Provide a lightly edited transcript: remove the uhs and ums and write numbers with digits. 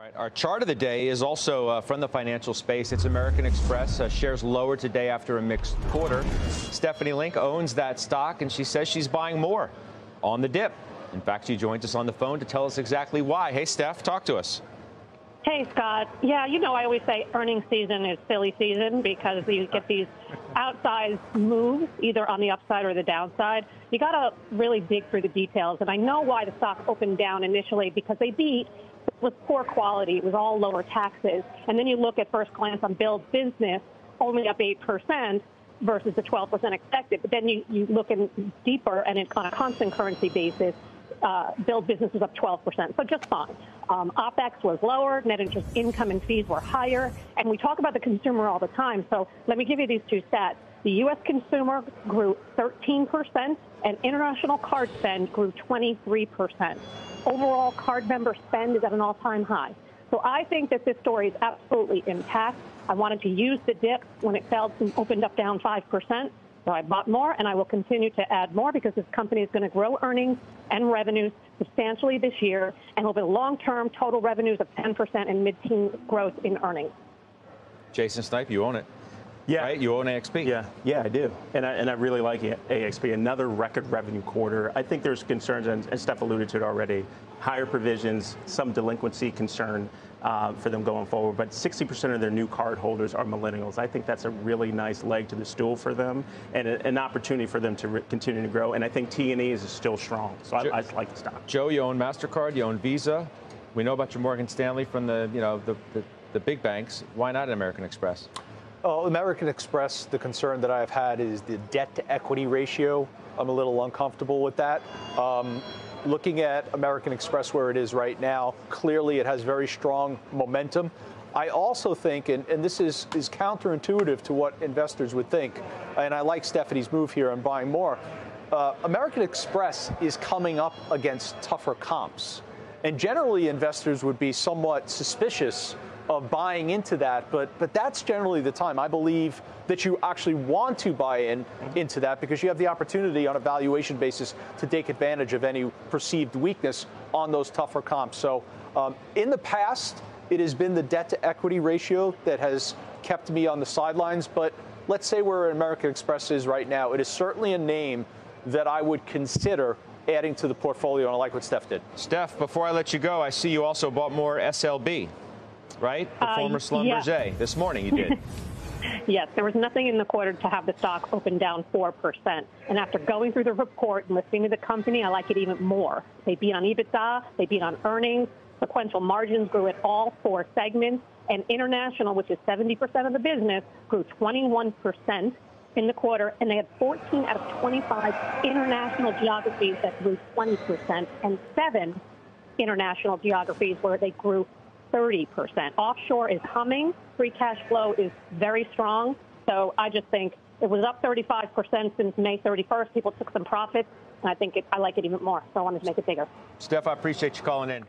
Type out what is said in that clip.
Right. Our chart of the day is also from the financial space. It's American Express. Shares lower today after a mixed quarter. Stephanie Link owns that stock, and she says she's buying more on the dip. In fact, she joins us on the phone to tell us exactly why. Hey, Steph, talk to us. Hey, Scott. Yeah, I always say earnings season is silly season because you get these outsized moves either on the upside or the downside. You got to really dig through the details. And I know why the stock opened down initially, because they beat with poor quality. It was all lower taxes. And then you look at first glance on Bill's business, only up 8% versus the 12% expected. But then you look in deeper, and it's on a constant currency basis. Bill's business was up 12%, so just fine. OPEX was lower, net interest income and fees were higher, and we talk about the consumer all the time. So let me give you these two stats. The U.S. consumer grew 13%, and international card spend grew 23%. Overall, card member spend is at an all-time high. So I think that this story is absolutely intact. I wanted to use the dip when it fell and opened up down 5%. So I bought more, and I will continue to add more because this company is going to grow earnings and revenues substantially this year, and over the long-term, total revenues of 10% and mid-teen growth in earnings. Jason Snipe, you own it. Yeah. Right? You own AXP. Yeah, I do. And I really like AXP. Another record revenue quarter. I think there's concerns, and Steph alluded to it already, higher provisions, some delinquency concern for them going forward. But 60% of their new card holders are millennials. I think that's a really nice leg to the stool for them and an opportunity for them to continue to grow. And I think T&E is still strong. So I like the stock. Joe, you own MasterCard, you own Visa. We know about your Morgan Stanley from the big banks. Why not American Express? Oh, American Express, the concern that I've had is the debt-to-equity ratio. I'm a little uncomfortable with that. Looking at American Express where it is right now, clearly it has very strong momentum. I also think, and this is counterintuitive to what investors would think, and I like Stephanie's move here on buying more, American Express is coming up against tougher comps. And generally, investors would be somewhat suspicious of buying into that, but that's generally the time. I believe that you actually want to buy into that because you have the opportunity on a valuation basis to take advantage of any perceived weakness on those tougher comps. So in the past, it has been the debt-to-equity ratio that has kept me on the sidelines, but let's say where American Express is right now, it is certainly a name that I would consider adding to the portfolio, and I like what Steph did. Steph, before I let you go, I see you also bought more SLB. Right? The former Schlumberger. This morning you did. Yes, there was nothing in the quarter to have the stock open down 4%. And after going through the report and listening to the company, I like it even more. They beat on EBITDA, they beat on earnings, sequential margins grew at all four segments, and international, which is 70% of the business, grew 21% in the quarter, and they had 14 out of 25 international geographies that grew 20%, and 7 international geographies where they grew 30%. Offshore is humming. Free cash flow is very strong. So I just think it was up 35% since May 31st. People took some profits, and I like it even more. So I wanted to make it bigger. Steph, I appreciate you calling in.